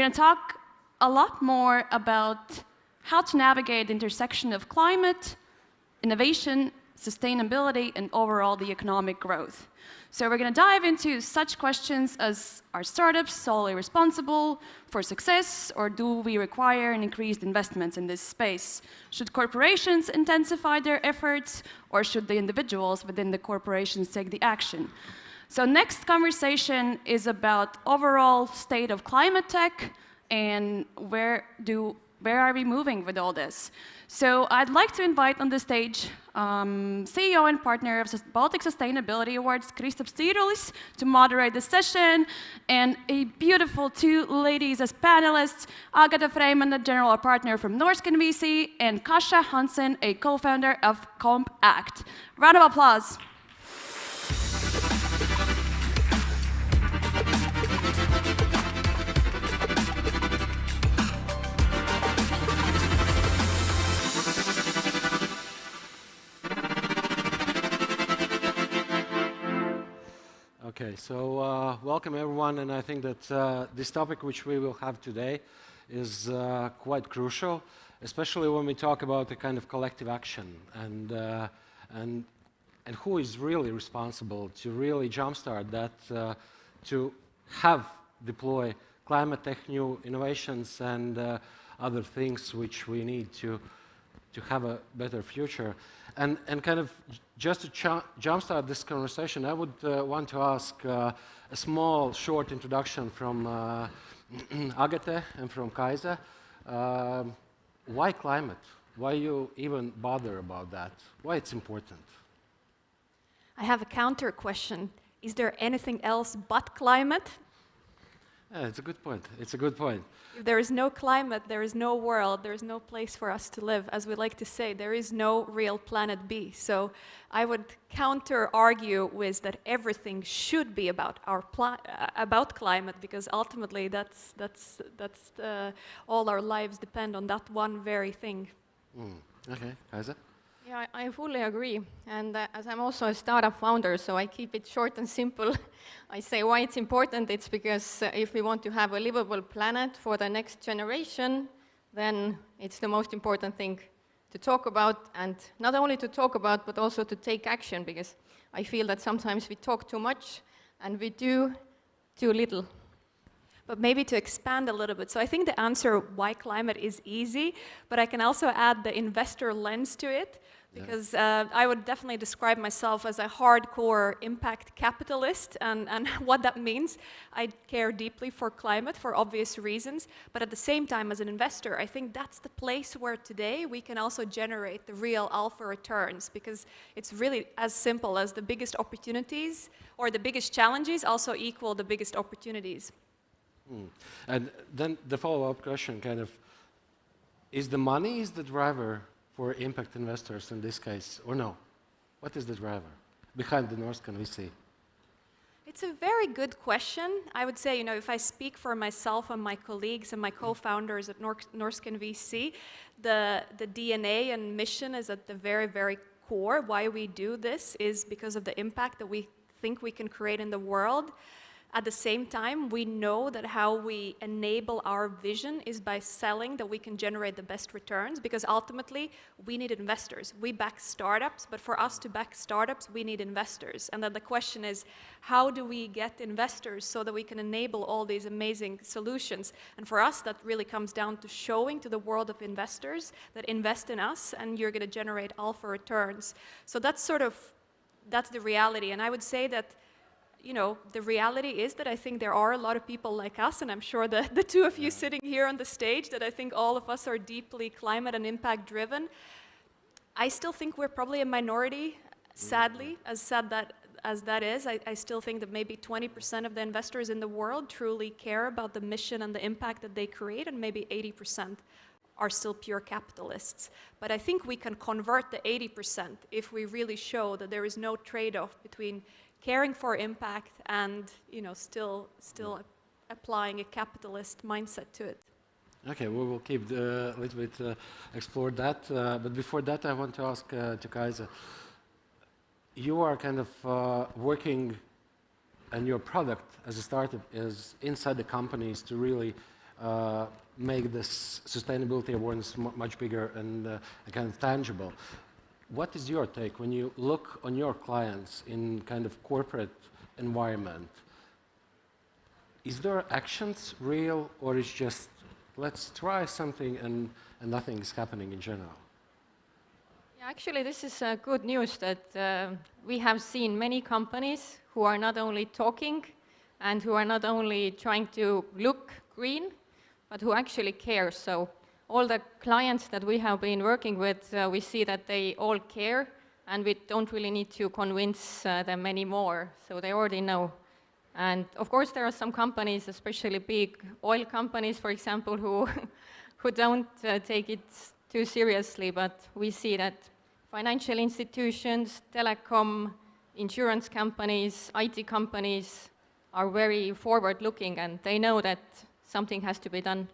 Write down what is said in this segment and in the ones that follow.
going to talk a lot more about how to navigate the intersection of climate, innovation, sustainability, and overall the economic growth. So we're going to dive into such questions as, are startups solely responsible for success, or do we require an increased investment in this space? Should corporations intensify their efforts, or should the individuals within the corporations take the action? So next conversation is about overall state of climate tech and where are we moving with all this? So I'd like to invite on the stage CEO and partner of Baltic Sustainability Awards, Kristaps Cīrulis, to moderate the session, and a beautiful two ladies as panelists, Agate Freimane, a general partner from Norrsken VC, and Kasia Hansen, a co-founder of Comp Act. Round of applause. Okay, so welcome everyone, and I think that this topic which we will have today is quite crucial, especially when we talk about the kind of collective action and who is really responsible to really jumpstart that, to deploy climate tech, new innovations, and other things which we need to have a better future. And kind of just to jumpstart this conversation, I would want to ask a small, short introduction from Agate and from Kaisa. Why climate? Why you even bother about that? Why it's important? I have a counter question. Is there anything else but climate? Yeah, it's a good point. It's a good point. If there is no climate, there is no world, there is no place for us to live. As we like to say, there is no real planet B. So I would counter-argue with that everything should be about about climate, because ultimately that's all our lives depend on that one very thing. Okay, Kaisa? Yeah, I fully agree. And as I'm also a startup founder, so I keep it short and simple. I say why it's important. It's because if we want to have a livable planet for the next generation, then it's the most important thing to talk about, and not only to talk about, but also to take action, because I feel that sometimes we talk too much and we do too little. But maybe to expand a little bit. So I think the answer why climate is easy, but I can also add the investor lens to it, because I would definitely describe myself as a hardcore impact capitalist, and what that means. I care deeply for climate for obvious reasons, but at the same time as an investor, I think that's the place where today we can also generate the real alpha returns, because it's really as simple as the biggest opportunities or the biggest challenges also equal the biggest opportunities. And then the follow-up question kind of, is the money the driver for impact investors in this case, or no? What is the driver behind the Norrsken VC? It's a very good question. I would say, if I speak for myself and my colleagues and my co-founders at Norrsken VC, the DNA and mission is at the very, very core. Why we do this is because of the impact that we think we can create in the world. At the same time, we know that how we enable our vision is by selling that we can generate the best returns, because ultimately we need investors. We back startups, but for us to back startups, we need investors. And then the question is, how do we get investors so that we can enable all these amazing solutions? And for us, that really comes down to showing to the world of investors that invest in us and you're going to generate alpha returns. So that's the reality. And I would say that the reality is that I think there are a lot of people like us, and I'm sure the two of you sitting here on the stage, that I think all of us are deeply climate and impact driven. I still think we're probably a minority, sadly, as sad as that is. I still think that maybe 20% of the investors in the world truly care about the mission and the impact that they create, and maybe 80% are still pure capitalists. But I think we can convert the 80% if we really show that there is no trade-off between caring for impact and still applying a capitalist mindset to it. Okay, we will keep a little bit explore that. But before that, I want to ask to Kaisa. You are kind of working, and your product as a startup is inside the companies to really make this sustainability awareness much bigger and kind of tangible. What is your take when you look on your clients in kind of corporate environment? Is there actions real, or is just let's try something and nothing is happening in general? Yeah, actually, this is good news that we have seen many companies who are not only talking and who are not only trying to look green, but who actually care. So all the clients that we have been working with, we see that they all care, and we don't really need to convince them anymore, so they already know. And of course, there are some companies, especially big oil companies, for example, who, who don't take it too seriously, but we see that financial institutions, telecom, insurance companies, IT companies are very forward-looking, and they know that something has to be done.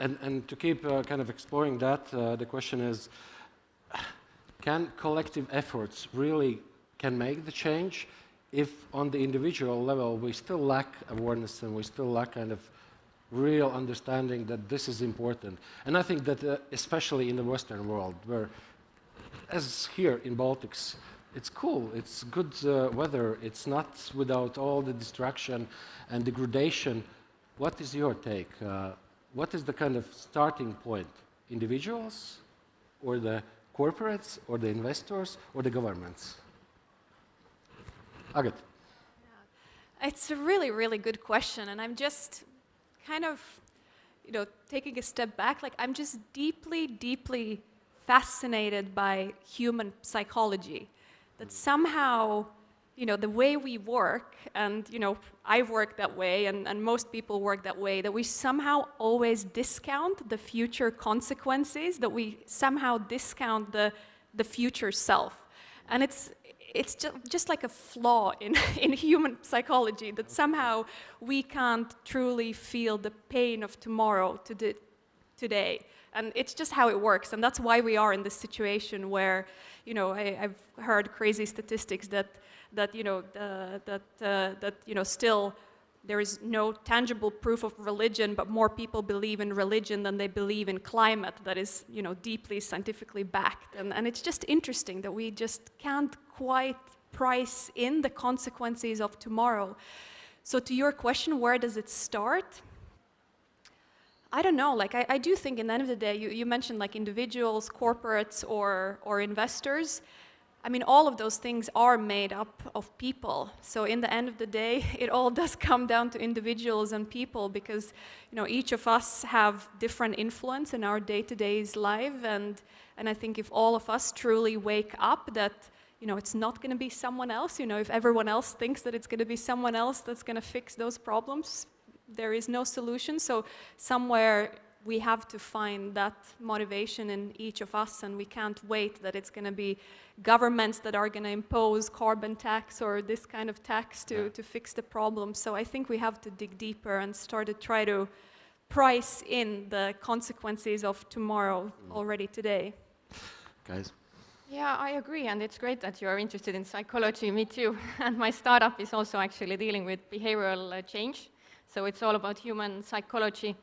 And to keep kind of exploring that, the question is, can collective efforts really can make the change if on the individual level we still lack awareness and we still lack kind of real understanding that this is important? And I think that especially in the Western world, where as here in Baltics, it's cool, it's good weather, it's not without all the distraction and degradation. What is your take? What is the kind of starting point? Individuals, or the corporates, or the investors, or the governments? Agate. Yeah. It's a really, really good question, and I'm just kind of, taking a step back. Like, I'm just deeply, deeply fascinated by human psychology. That somehow, the way we work, and, I work that way, and most people work that way, that we somehow always discount the future consequences, that we somehow discount the future self. And it's just like a flaw in human psychology, that somehow we can't truly feel the pain of tomorrow today. And it's just how it works, and that's why we are in this situation where, I've heard crazy statistics that still there is no tangible proof of religion, but more people believe in religion than they believe in climate that is, deeply scientifically backed. And it's just interesting that we just can't quite price in the consequences of tomorrow. So to your question, where does it start? I don't know. Like, I do think in the end of the day, you mentioned like individuals, corporates, or investors. I mean, all of those things are made up of people. So in the end of the day, it all does come down to individuals and people, because, each of us have different influence in our day-to-day life. And I think if all of us truly wake up that, it's not going to be someone else, if everyone else thinks that it's going to be someone else that's going to fix those problems, there is no solution. So somewhere we have to find that motivation in each of us, and we can't wait that it's going to be governments that are going to impose carbon tax or this kind of tax to fix the problem. So I think we have to dig deeper and start to try to price in the consequences of tomorrow already today. Guys? Yeah, I agree, and it's great that you're interested in psychology, me too. And my startup is also actually dealing with behavioral change, so it's all about human psychology.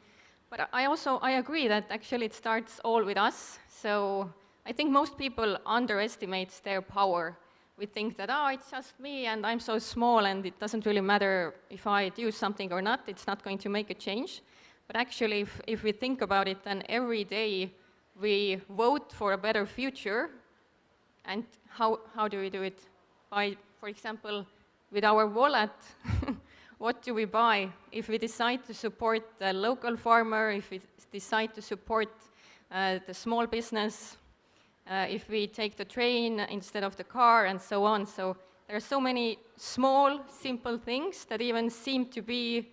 But I agree that actually it starts all with us. So I think most people underestimate their power. We think that, it's just me and I'm so small and it doesn't really matter if I do something or not, it's not going to make a change. But actually, if we think about it, then every day we vote for a better future. And how do we do it? By, for example, with our wallet. What do we buy? If we decide to support the local farmer, if we decide to support the small business, if we take the train instead of the car, and so on. So there are so many small, simple things that even seem to be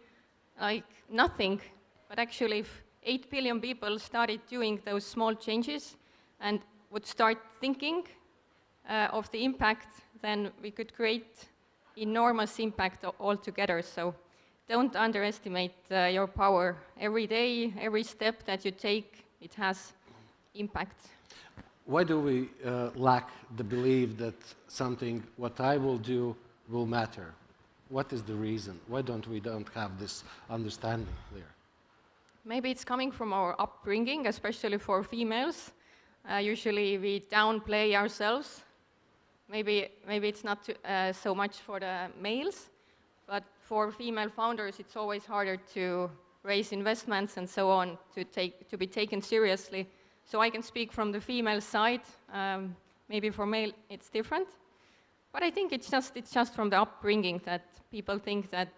like nothing. But actually, if 8 billion people started doing those small changes and would start thinking of the impact, then we could create enormous impact altogether. So don't underestimate your power. Every day, every step that you take, it has impact. Why do we lack the belief that something, what I will do, will matter? What is the reason? Why don't we have this understanding clear? Maybe it's coming from our upbringing, especially for females. Usually we downplay ourselves. Maybe it's not so much for the males, but for female founders, it's always harder to raise investments and so on to be taken seriously. So I can speak from the female side. Maybe for male it's different, but I think it's just from the upbringing that people think that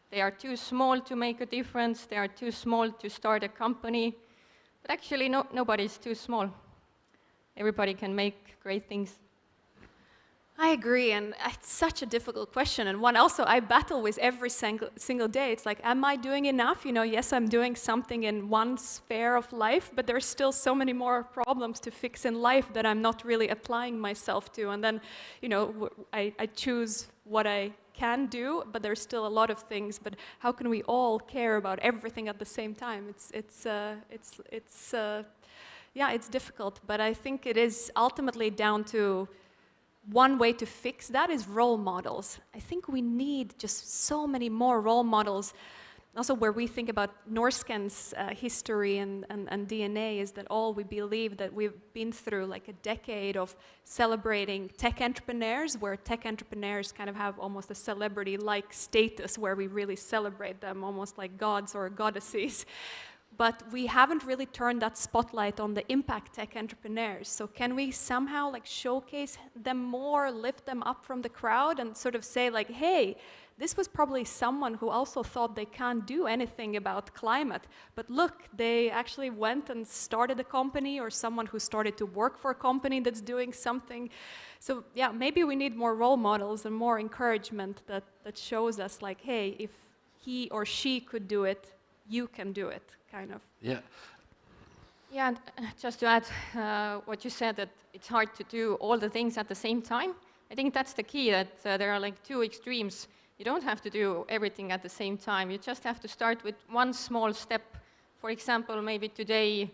they are too small to make a difference. They are too small to start a company, but actually nobody's too small. Everybody can make great things. I agree, and it's such a difficult question, and one also I battle with every single day. It's like, am I doing enough? Yes, I'm doing something in one sphere of life, but there's still so many more problems to fix in life that I'm not really applying myself to. And then, I choose what I can do, but there's still a lot of things. But how can we all care about everything at the same time? It's difficult, but I think it is ultimately down to one way to fix that is role models. I think we need just so many more role models. Also, where we think about Norrsken's history and DNA is that we believe that we've been through like a decade of celebrating tech entrepreneurs, where tech entrepreneurs kind of have almost a celebrity-like status, where we really celebrate them almost like gods or goddesses. But we haven't really turned that spotlight on the impact tech entrepreneurs. So can we somehow showcase them more, lift them up from the crowd and sort of say hey, this was probably someone who also thought they can't do anything about climate. But look, they actually went and started a company, or someone who started to work for a company that's doing something. So yeah, maybe we need more role models and more encouragement that shows us hey, if he or she could do it, you can do it, kind of. Yeah. Yeah, and just to add what you said, that it's hard to do all the things at the same time. I think that's the key, that there are two extremes. You don't have to do everything at the same time. You just have to start with one small step. For example, maybe today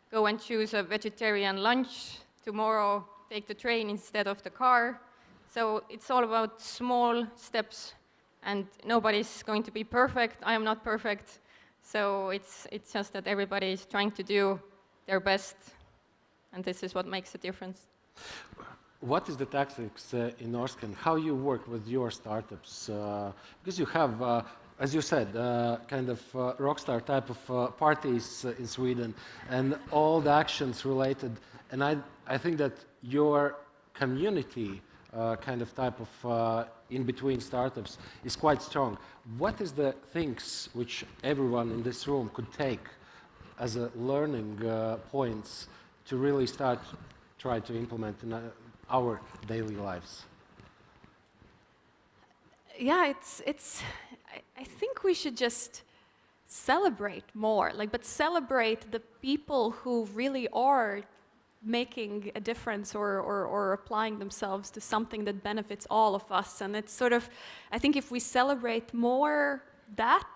go and choose a vegetarian lunch. Tomorrow take the train instead of the car. So it's all about small steps, and nobody's going to be perfect. I am not perfect. So it's just that everybody is trying to do their best, and this is what makes a difference. What is the tactics in Norrsken? How you work with your startups? Because you have, as you said, kind of rockstar type of parties in Sweden, and all the actions related. And I think that your community kind of type of in-between startups is quite strong. What is the things which everyone in this room could take as a learning points to really try to implement in our daily lives? Yeah, I think we should just celebrate more, but celebrate the people who really are making a difference or applying themselves to something that benefits all of us. And it's sort of, I think if we celebrate more that,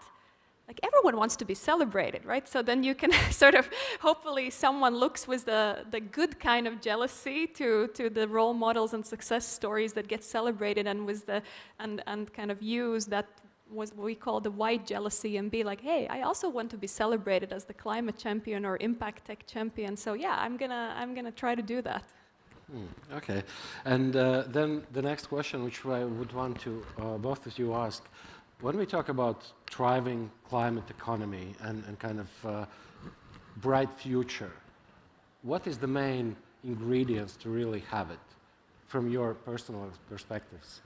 everyone wants to be celebrated, right? So then you can sort of, hopefully someone looks with the good kind of jealousy to the role models and success stories that get celebrated, and with and kind of use that what we call the white jealousy, and be hey, I also want to be celebrated as the climate champion or impact tech champion. So yeah, I'm gonna try to do that. Okay, and then the next question, which I would want to both of you ask, when we talk about thriving climate economy and kind of bright future, what is the main ingredients to really have it, from your personal perspectives?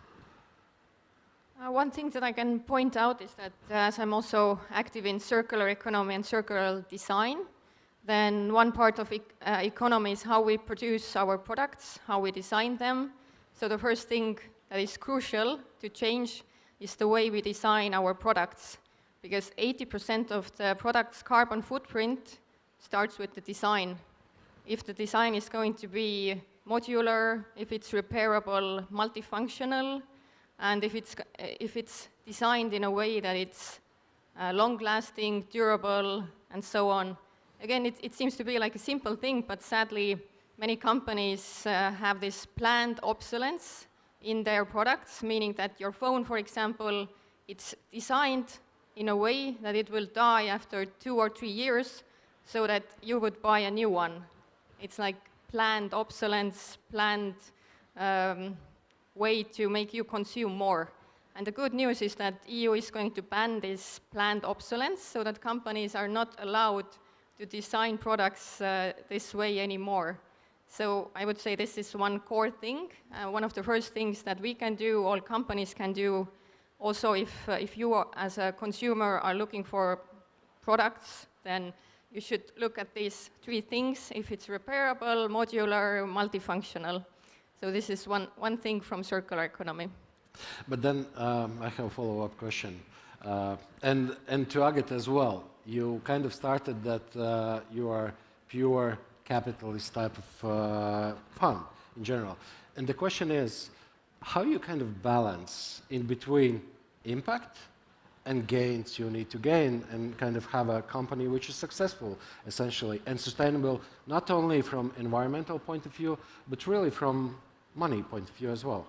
One thing that I can point out is that as I'm also active in circular economy and circular design, then one part of economy is how we produce our products, how we design them. So the first thing that is crucial to change is the way we design our products, because 80% of the product's carbon footprint starts with the design. If the design is going to be modular, if it's repairable, multifunctional, and if it's designed in a way that it's long-lasting, durable, and so on. Again, it seems to be a simple thing, but sadly, many companies have this planned obsolescence in their products, meaning that your phone, for example, it's designed in a way that it will die after 2 or 3 years so that you would buy a new one. It's like planned obsolescence, planned way to make you consume more. And the good news is that EU is going to ban this planned obsolescence so that companies are not allowed to design products this way anymore. So I would say this is one core thing, one of the first things that we can do, all companies can do. Also, if you are, as a consumer are looking for products, then you should look at these 3 things, if it's repairable, modular, multifunctional. So this is one thing from circular economy. But then I have a follow-up question. And to Agate as well, you kind of started that you are pure capitalist type of fund in general. And the question is, how you kind of balance in between impact and gains you need to gain and kind of have a company which is successful, essentially, and sustainable, not only from environmental point of view, but really from money point of view as well?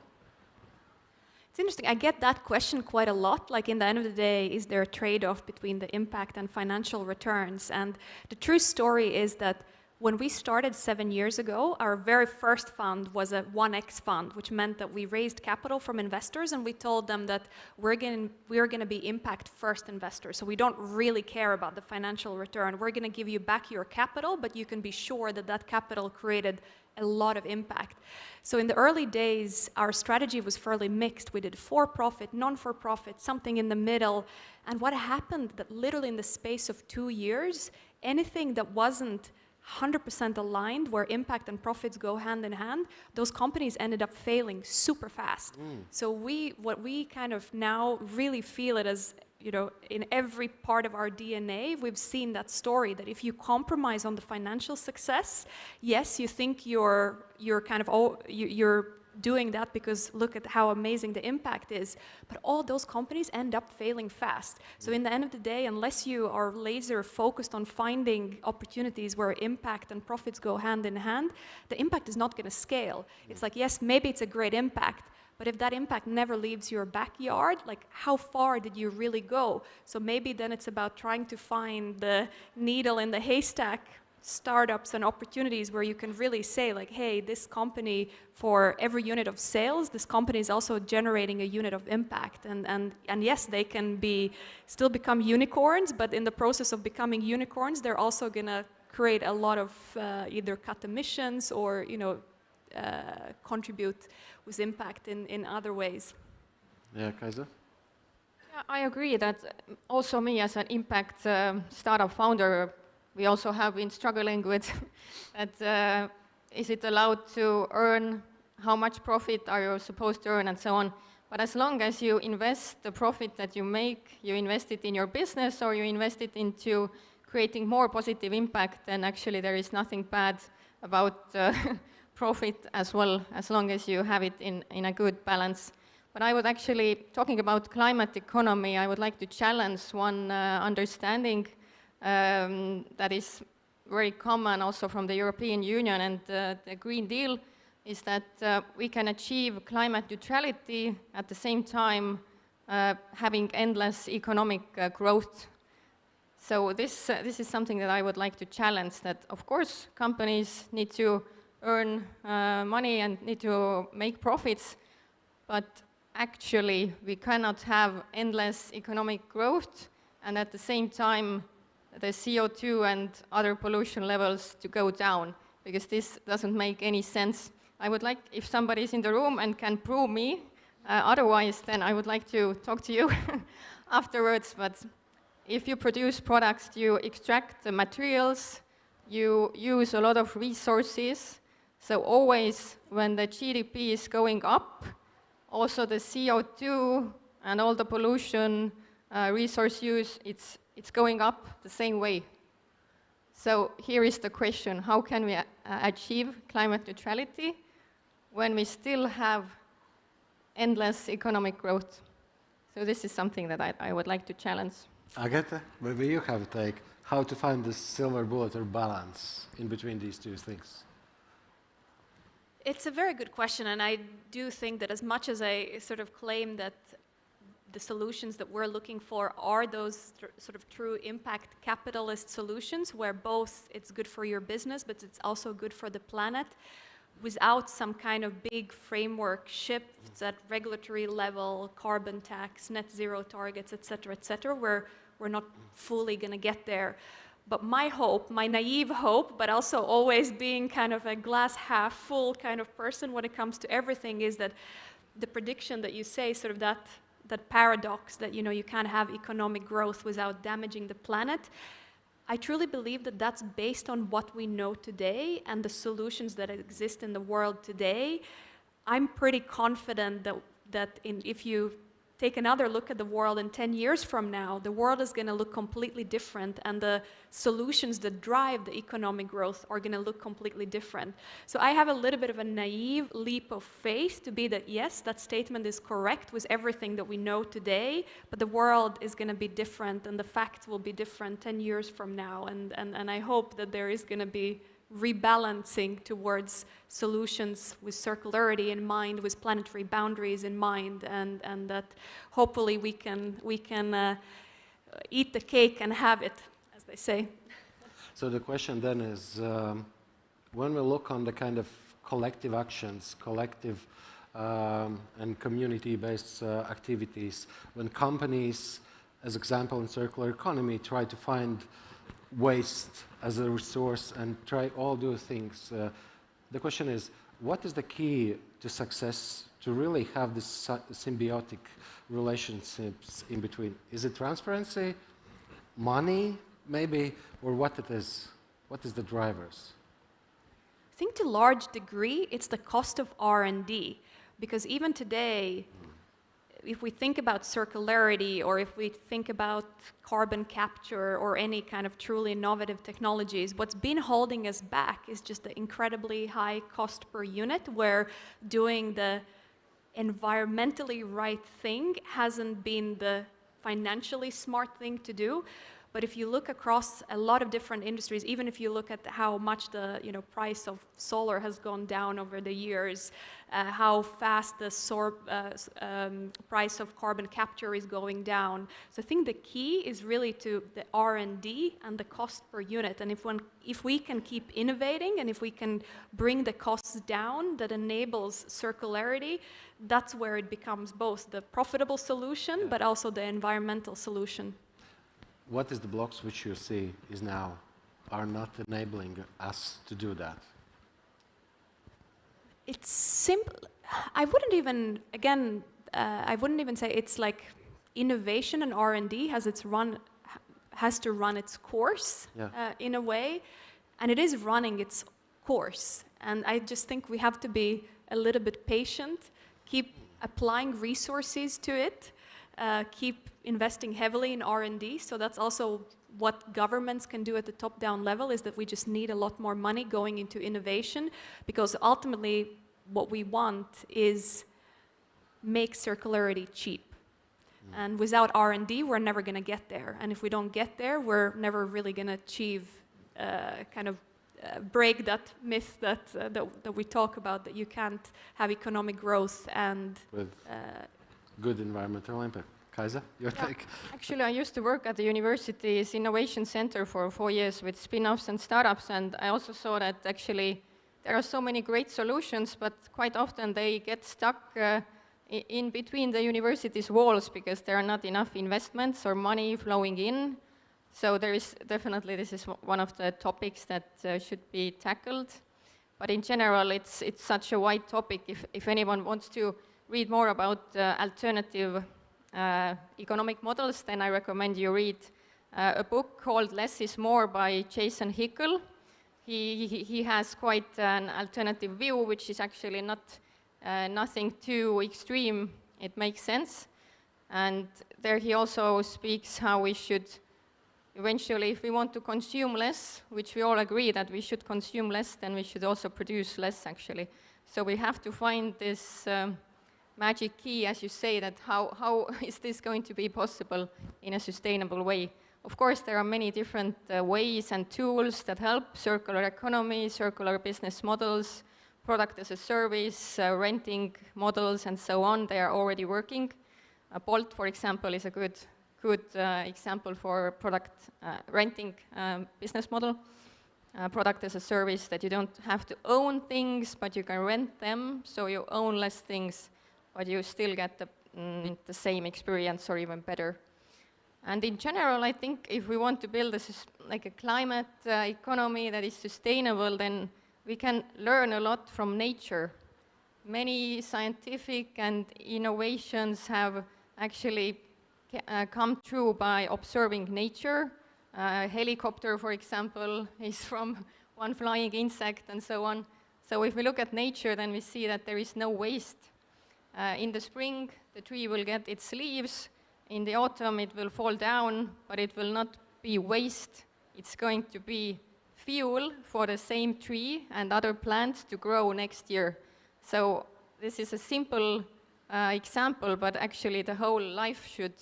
It's interesting. I get that question quite a lot. Like, in the end of the day, is there a trade-off between the impact and financial returns? And the true story is that when we started 7 years ago, our very first fund was a 1x fund, which meant that we raised capital from investors, and we told them that we're going to be impact-first investors. So we don't really care about the financial return. We're going to give you back your capital, but you can be sure that that capital created a lot of impact. So in the early days, our strategy was fairly mixed. We did for-profit, non-for-profit, something in the middle. And what happened that literally in the space of 2 years, anything that wasn't 100% aligned, where impact and profits go hand in hand, those companies ended up failing super fast. So what we kind of now really feel it as, you know, in every part of our DNA, we've seen that story, that if you compromise on the financial success, yes, you think you're kind of, you're doing that because look at how amazing the impact is, but all those companies end up failing fast. So in the end of the day, unless you are laser focused on finding opportunities where impact and profits go hand in hand, the impact is not going to scale. It's like, yes, maybe it's a great impact, but if that impact never leaves your backyard, like, how far did you really go? So maybe then it's about trying to find the needle in the haystack startups and opportunities where you can really say, like, hey, this company, for every unit of sales, this company is also generating a unit of impact. And yes, they can still become unicorns, but in the process of becoming unicorns, they're also going to create a lot of either cut emissions or, you know, contribute with impact in other ways. Yeah, Kaisa? Yeah, I agree that also me as an impact startup founder, we also have been struggling with that, is it allowed to earn, how much profit are you supposed to earn, and so on. But as long as you invest the profit that you make, you invest it in your business or you invest it into creating more positive impact, then actually there is nothing bad about profit as well, as long as you have it in a good balance. But I would actually, talking about climate economy, I would like to challenge one understanding that is very common also from the European Union and the Green Deal, is that we can achieve climate neutrality at the same time having endless economic growth. So this is something that I would like to challenge, that of course companies need to earn money and need to make profits, but actually we cannot have endless economic growth and at the same time the CO2 and other pollution levels to go down, because this doesn't make any sense. I would like, if somebody is in the room and can prove me otherwise, then I would like to talk to you afterwards. But if you produce products, you extract the materials, you use a lot of resources, so always when the GDP is going up, also the CO2 and all the pollution, resource use, it's going up the same way. So here is the question: how can we achieve climate neutrality when we still have endless economic growth? So this is something that I would like to challenge. Agate, maybe you have a take. How to find this silver bullet or balance in between these two things? It's a very good question, and I do think that as much as I sort of claim that the solutions that we're looking for are those sort of true impact capitalist solutions where both it's good for your business, but it's also good for the planet, without some kind of big framework shifts at regulatory level, carbon tax, net zero targets, et cetera, where we're not fully going to get there. But my hope, my naive hope, but also always being kind of a glass half full kind of person when it comes to everything, is that the prediction that you say, sort of that paradox that, you know, you can't have economic growth without damaging the planet. I truly believe that that's based on what we know today and the solutions that exist in the world today. I'm pretty confident that if you take another look at the world in 10 years from now, the world is going to look completely different, and the solutions that drive the economic growth are going to look completely different. So I have a little bit of a naive leap of faith to be that, yes, that statement is correct with everything that we know today, but the world is going to be different and the facts will be different 10 years from now. And I hope that there is going to be rebalancing towards solutions with circularity in mind, with planetary boundaries in mind, and that hopefully we can eat the cake and have it, as they say. So the question then is, when we look on the kind of collective actions, collective and community-based activities, when companies, as example in circular economy, try to find waste as a resource and try all those things. The question is, what is the key to success to really have this symbiotic relationships in between? Is it transparency, money, maybe, or what it is? What is the drivers? I think to a large degree, it's the cost of R&D, because even today, if we think about circularity, or if we think about carbon capture or any kind of truly innovative technologies, what's been holding us back is just the incredibly high cost per unit, where doing the environmentally right thing hasn't been the financially smart thing to do. But if you look across a lot of different industries, even if you look at how much the price of solar has gone down over the years, how fast the price of carbon capture is going down. So I think the key is really to the R&D and the cost per unit. And if we can keep innovating and if we can bring the costs down, that enables circularity, that's where it becomes both the profitable solution, but also the environmental solution. What is the blocks which you see are not enabling us to do that? It's simple. I wouldn't even say it's like innovation and R&D has to run its course in a way, and it is running its course. And I just think we have to be a little bit patient, keep applying resources to it, keep investing heavily in R&D. So that's also what governments can do at the top-down level, is that we just need a lot more money going into innovation, because ultimately what we want is make circularity cheap. And without R&D, we're never going to get there. And if we don't get there, we're never really going to achieve break that myth that we talk about, that you can't have economic growth and with good environmental impact. Kaisa, your take? Actually, I used to work at the university's innovation center for 4 years with spin-offs and startups, and I also saw that actually there are so many great solutions, but quite often they get stuck in between the university's walls because there are not enough investments or money flowing in. So there is definitely, this is one of the topics that should be tackled. But in general, it's such a wide topic. If anyone wants to read more about alternative economic models, then I recommend you read a book called Less is More by Jason Hickel. He has quite an alternative view, which is actually nothing too extreme. It makes sense. And there he also speaks how we should eventually, if we want to consume less, which we all agree that we should consume less, then we should also produce less, actually. So we have to find this magic key, as you say, that how is this going to be possible in a sustainable way? Of course, there are many different ways and tools that help: circular economy, circular business models, product as a service, renting models, and so on. They are already working. Bolt, for example, is a good example for product renting business model. Product as a service that you don't have to own things, but you can rent them, so you own less things, but you still get the same experience or even better. And in general, I think if we want to build a climate economy that is sustainable, then we can learn a lot from nature. Many scientific and innovations have actually come true by observing nature. A helicopter, for example, is from one flying insect and so on. So if we look at nature, then we see that there is no waste. In the spring, the tree will get its leaves. In the autumn, it will fall down, but it will not be waste. It's going to be fuel for the same tree and other plants to grow next year. So this is a simple example, but actually the whole life should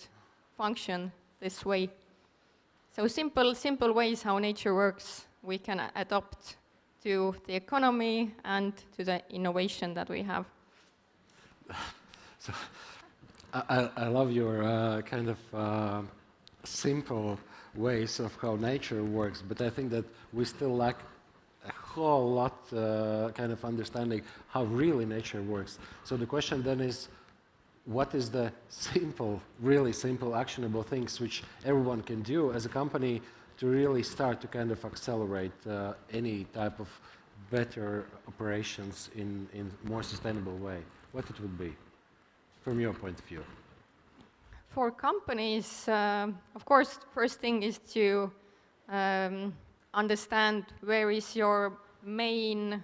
function this way. So simple ways how nature works we can adopt to the economy and to the innovation that we have. So, I love your kind of simple ways of how nature works, but I think that we still lack a whole lot kind of understanding how really nature works. So the question then is, what is the simple, really simple, actionable things which everyone can do as a company to really start to kind of accelerate any type of better operations in more sustainable way? What it would be, from your point of view? For companies, of course, first thing is to understand where is your main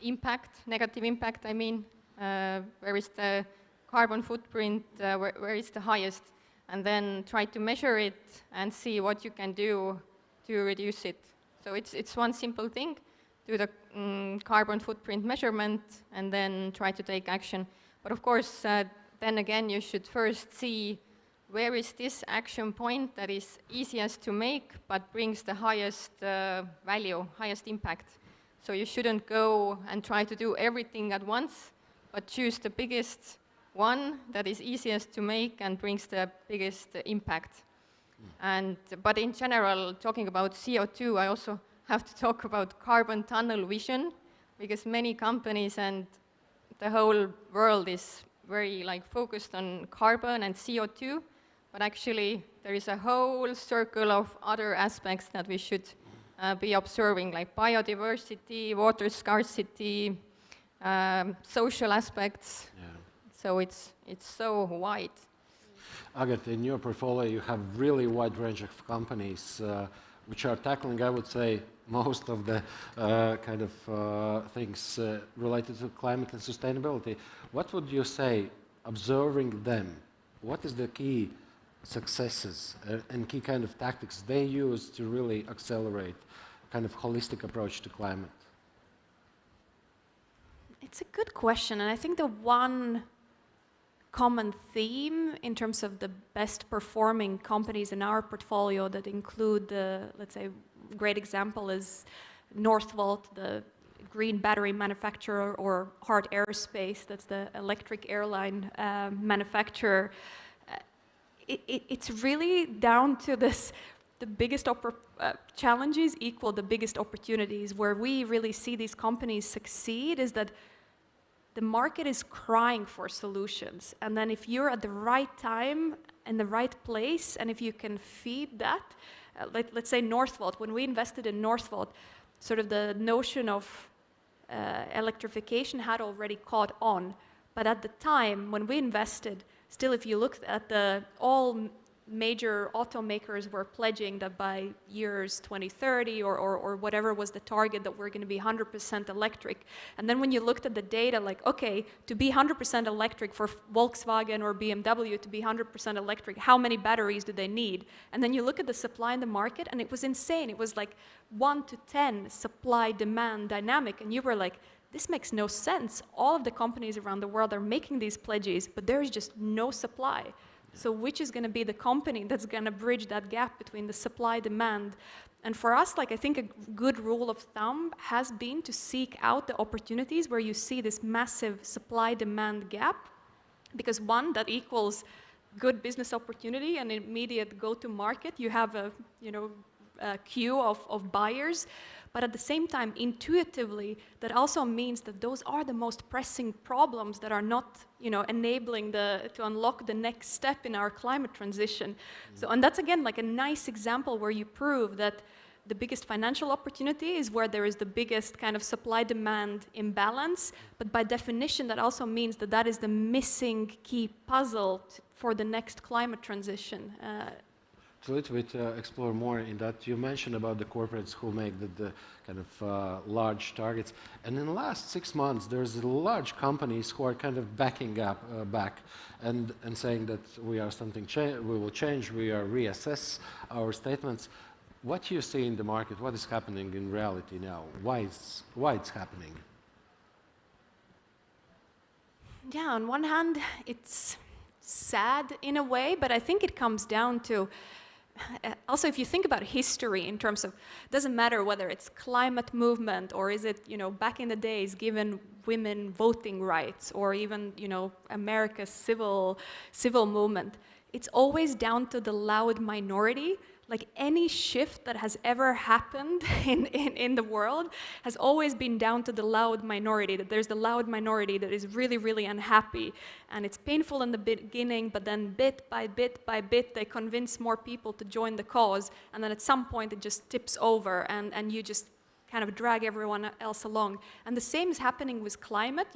impact, negative impact, I mean. Where is the carbon footprint, where is the highest, and then try to measure it and see what you can do to reduce it. So it's one simple thing, do the carbon footprint measurement and then try to take action. But of course, then again, you should first see where is this action point that is easiest to make but brings the highest value, highest impact. So you shouldn't go and try to do everything at once, but choose the biggest one that is easiest to make and brings the biggest impact. But in general, talking about CO2, I also have to talk about carbon tunnel vision, because many companies and the whole world is very focused on carbon and CO2, but actually there is a whole circle of other aspects that we should be observing, like biodiversity, water scarcity, social aspects. Yeah. So it's so wide. Agate, in your portfolio you have really wide range of companies which are tackling, I would say, most of the kind of things related to climate and sustainability. What would you say, observing them, what is the key successes and key kind of tactics they use to really accelerate kind of holistic approach to climate? It's a good question, and I think the one common theme in terms of the best performing companies in our portfolio that include let's say, great example is Northvolt, the green battery manufacturer, or Heart Aerospace, that's the electric airline manufacturer. It's really down to this, the biggest challenges equal the biggest opportunities. Where we really see these companies succeed is that the market is crying for solutions. And then if you're at the right time and the right place, and if you can feed that, let's say Northvolt, when we invested in Northvolt, sort of the notion of electrification had already caught on. But at the time when we invested, still if you look at all major automakers were pledging that by years 2030 or whatever was the target, that we're going to be 100% electric. And then when you looked at the data, like, okay, to be 100% electric for Volkswagen or BMW, to be 100% electric, how many batteries do they need? And then you look at the supply in the market, and it was insane. It was like 1 to 10 supply-demand dynamic, and you were like, this makes no sense. All of the companies around the world are making these pledges, but there is just no supply. So which is going to be the company that's going to bridge that gap between the supply demand? And for us, I think a good rule of thumb has been to seek out the opportunities where you see this massive supply demand gap because one, that equals good business opportunity and immediate go-to-market. You have a queue of buyers, but at the same time, intuitively, that also means that those are the most pressing problems that are not, enabling to unlock the next step in our climate transition. So, and that's again like a nice example where you prove that the biggest financial opportunity is where there is the biggest kind of supply-demand imbalance, but by definition, that also means that that is the missing key puzzle for the next climate transition. So let's explore more in that. You mentioned about the corporates who make the kind of large targets, and in the last 6 months, there's large companies who are kind of backing back and saying that we will change, we are reassess our statements. What do you see in the market? What is happening in reality now? Why it's happening? Yeah, on one hand, it's sad in a way, but I think it comes down to also, if you think about history in terms of, doesn't matter whether it's climate movement or is it, back in the days given women voting rights or even, America's civil movement, it's always down to the loud minority. Like any shift that has ever happened in the world has always been down to the loud minority, that there's the loud minority that is really, really unhappy. And it's painful in the beginning, but then bit by bit, they convince more people to join the cause. And then at some point, it just tips over and you just kind of drag everyone else along. And the same is happening with climate.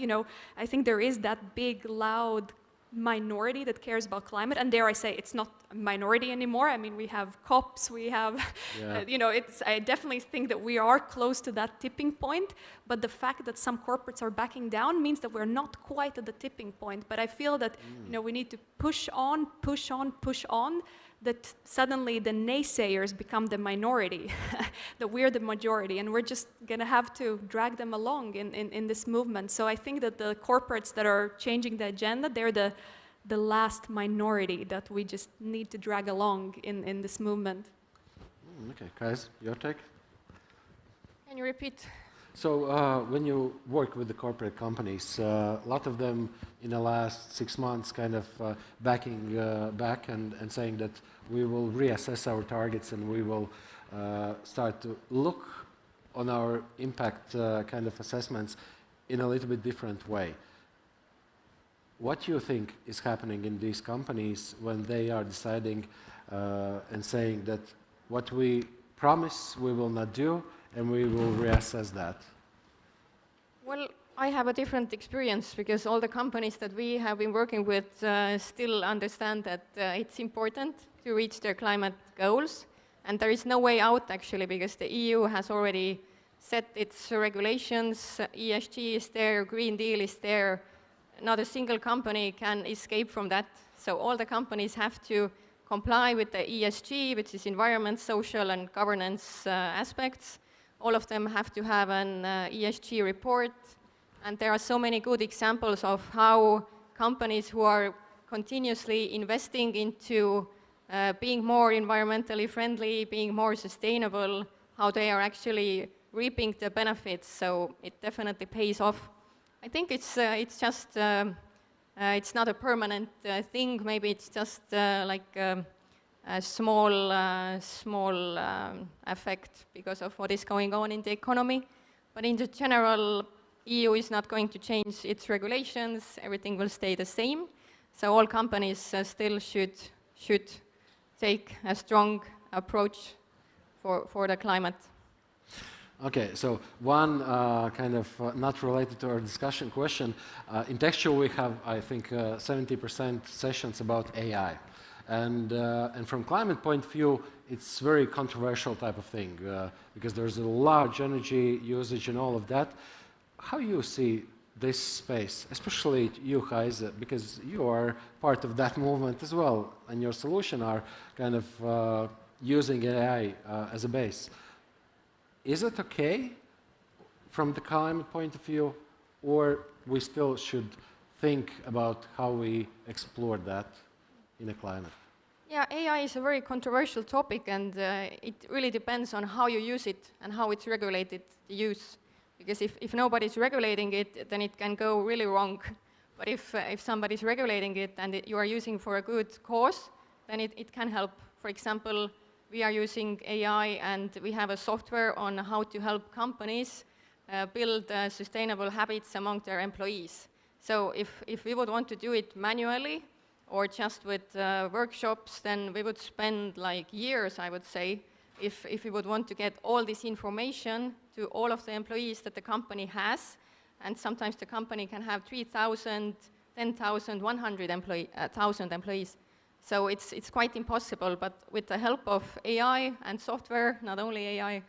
I think there is that big, loud minority that cares about climate, and dare I say, it's not a minority anymore. I mean, we have COPs, we have, I definitely think that we are close to that tipping point, but the fact that some corporates are backing down means that we're not quite at the tipping point. But I feel that, we need to push on, that suddenly the naysayers become the minority, that we're the majority, and we're just gonna have to drag them along in this movement. So I think that the corporates that are changing the agenda, they're the last minority that we just need to drag along in this movement. Okay, guys, your take? Can you repeat? So when you work with the corporate companies, a lot of them in the last 6 months kind of backing back and saying that we will reassess our targets and we will start to look on our impact kind of assessments in a little bit different way. What do you think is happening in these companies when they are deciding and saying that what we promise we will not do, and we will reassess that? Well, I have a different experience because all the companies that we have been working with still understand that it's important to reach their climate goals, and there is no way out actually because the EU has already set its regulations, ESG is there, Green Deal is there, not a single company can escape from that. So all the companies have to comply with the ESG, which is environment, social and governance aspects. All of them have to have an ESG report, and there are so many good examples of how companies who are continuously investing into being more environmentally friendly, being more sustainable, how they are actually reaping the benefits, so it definitely pays off. I think it's just, it's not a permanent thing, maybe it's just like a small effect because of what is going on in the economy. But in the general, EU is not going to change its regulations, everything will stay the same. So all companies still should take a strong approach for the climate. Okay, so one kind of not related to our discussion question. In TechChill we have, I think, 70% sessions about AI. And from climate point of view, it's very controversial type of thing because there's a large energy usage and all of that. How you see this space, especially you guys, because you are part of that movement as well, and your solution are kind of using AI as a base. Is it okay from the climate point of view, or we still should think about how we explore that in a climate? Yeah, AI is a very controversial topic, and it really depends on how you use it and how it's regulated, the use. Because if nobody's regulating it, then it can go really wrong But if somebody's regulating it and you are using for a good cause, then it can help. For example, we are using AI and we have a software on how to help companies build sustainable habits among their employees. So if we would want to do it manually or just with workshops, then we would spend like years, I would say, if we would want to get all this information to all of the employees that the company has. And sometimes the company can have 3,000, 10,000, 100,000 employees. So it's quite impossible, but with the help of AI and software, not only AI,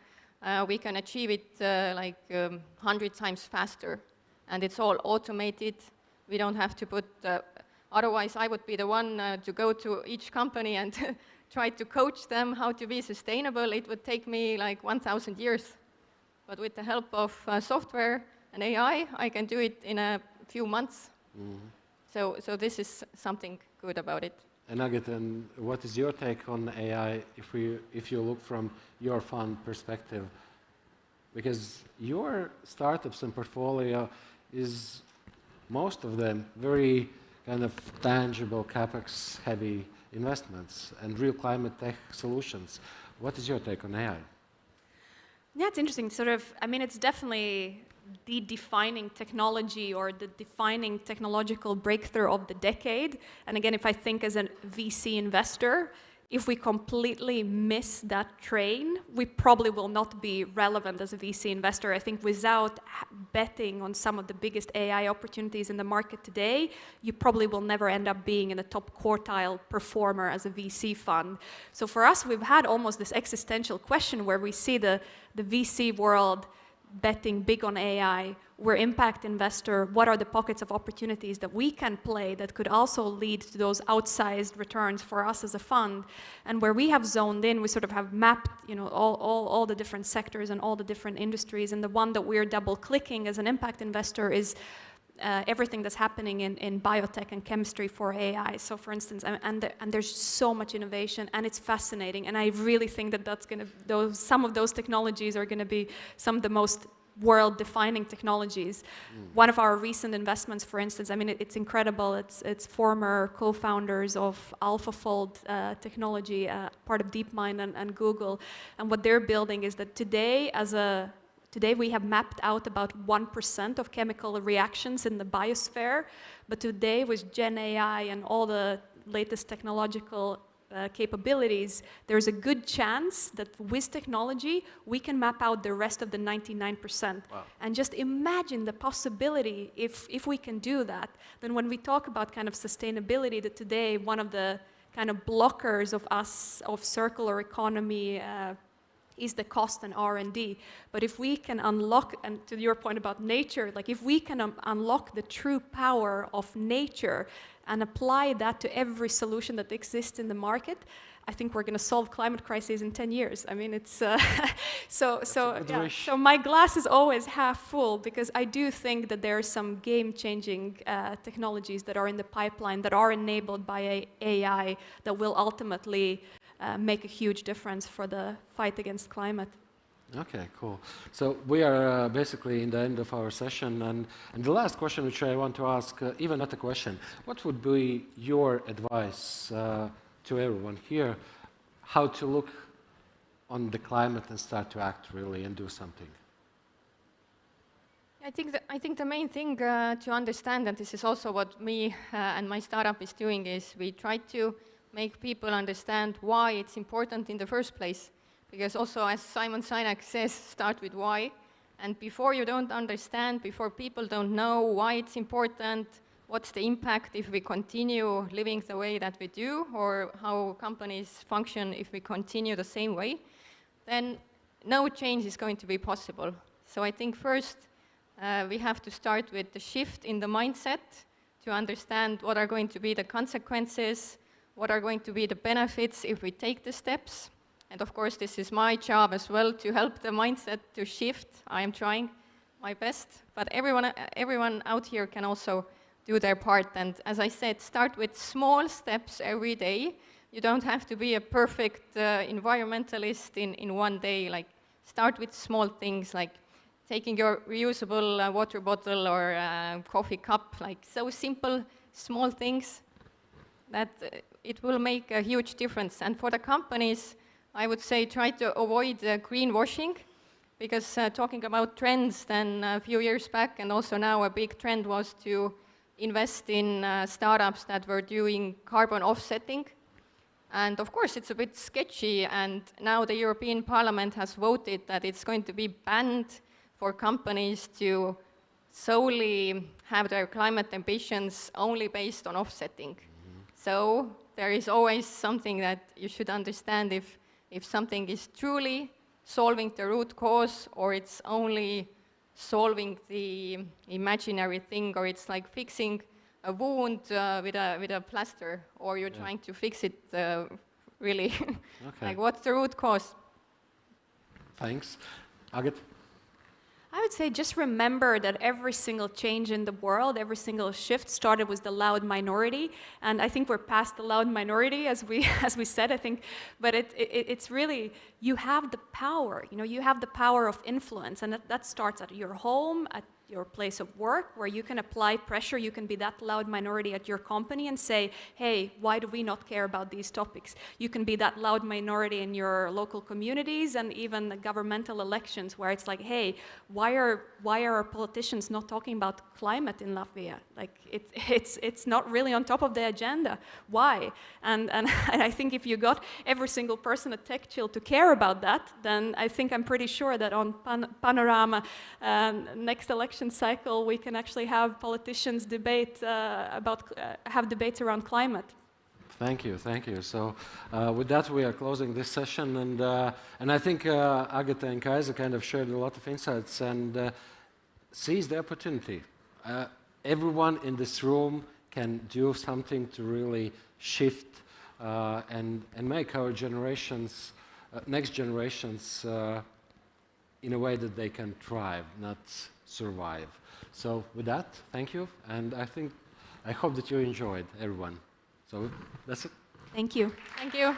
we can achieve it 100 times faster. And it's all automated. We don't have to put, otherwise I would be the one to go to each company and try to coach them how to be sustainable. It would take me like 1,000 years. But with the help of software and AI, I can do it in a few months. Mm-hmm. So this is something good about it. And Agate, what is your take on AI if you look from your fund perspective? Because your startups and portfolio is, most of them, very kind of tangible, CapEx-heavy investments and real climate tech solutions. What is your take on AI? Yeah, it's interesting. It's definitely the defining technology or the defining technological breakthrough of the decade. And again, if I think as a VC investor, if we completely miss that train, we probably will not be relevant as a VC investor. I think without betting on some of the biggest AI opportunities in the market today, you probably will never end up being in a top quartile performer as a VC fund. So for us, we've had almost this existential question where we see the VC world betting big on AI, we're impact investor, what are the pockets of opportunities that we can play that could also lead to those outsized returns for us as a fund? And where we have zoned in, we sort of have mapped, all the different sectors and all the different industries, and the one that we're double clicking as an impact investor is everything that's happening in biotech and chemistry for AI. So for instance, and there's so much innovation and it's fascinating. And I really think that some of those technologies are going to be some of the most world-defining technologies. One of our recent investments, for instance, it's incredible. It's former co-founders of AlphaFold technology, part of DeepMind and Google. And what they're building is that Today we have mapped out about 1% of chemical reactions in the biosphere, but today with Gen AI and all the latest technological capabilities, there's a good chance that with technology, we can map out the rest of the 99%. Wow. And just imagine the possibility if we can do that. Then when we talk about kind of sustainability, that today one of the kind of blockers of circular economy is the cost and R&D. But if we can unlock, and to your point about nature, like if we can unlock the true power of nature and apply that to every solution that exists in the market, I think we're going to solve climate crises in 10 years. It's so my glass is always half full, because I do think that there are some game-changing technologies that are in the pipeline that are enabled by AI that will ultimately make a huge difference for the fight against climate. Okay, cool. So we are basically in the end of our session, and the last question which I want to ask, even not a question, what would be your advice to everyone here, how to look on the climate and start to act really and do something? I think the main thing to understand, and this is also what me and my startup is doing, is we try to make people understand why it's important in the first place. Because also, as Simon Sinek says, start with why. And before you don't understand, before people don't know why it's important, what's the impact if we continue living the way that we do, or how companies function if we continue the same way, then no change is going to be possible. So I think first we have to start with the shift in the mindset to understand what are going to be the consequences, what are going to be the benefits if we take the steps. And of course, this is my job as well, to help the mindset to shift. I am trying my best, but everyone out here can also do their part. And as I said, start with small steps every day. You don't have to be a perfect environmentalist in one day. Like, start with small things, like taking your reusable water bottle or coffee cup, like so simple, small things that it will make a huge difference. And for the companies, I would say try to avoid greenwashing, because talking about trends, then a few years back and also now a big trend was to invest in startups that were doing carbon offsetting. And of course, it's a bit sketchy, and now the European Parliament has voted that it's going to be banned for companies to solely have their climate ambitions only based on offsetting. So there is always something that you should understand if something is truly solving the root cause, or it's only solving the imaginary thing, or it's like fixing a wound with a plaster, or you're trying to fix it really. Like, what's the root cause? Thanks. Agate? I would say just remember that every single change in the world, every single shift started with the loud minority, and I think we're past the loud minority, as we said, I think, but it's really, you have the power, you have the power of influence, and that starts at your home, at your place of work, where you can apply pressure. You can be that loud minority at your company and say, hey, why do we not care about these topics? You can be that loud minority in your local communities and even the governmental elections, where it's like, hey, why are our politicians not talking about climate in Latvia? Like, it's not really on top of the agenda. Why? And I think if you got every single person at TechChill to care about that, then I think I'm pretty sure that on Panorama next election cycle, we can actually have politicians debate have debates around climate. Thank you. So with that, we are closing this session, and I think Agate and Kaisa kind of shared a lot of insights, and seize the opportunity. Everyone in this room can do something to really shift and make our generations, next generations, in a way that they can thrive, not survive. So with that, thank you, and I hope that you enjoyed, everyone. So that's it. Thank you. Thank you.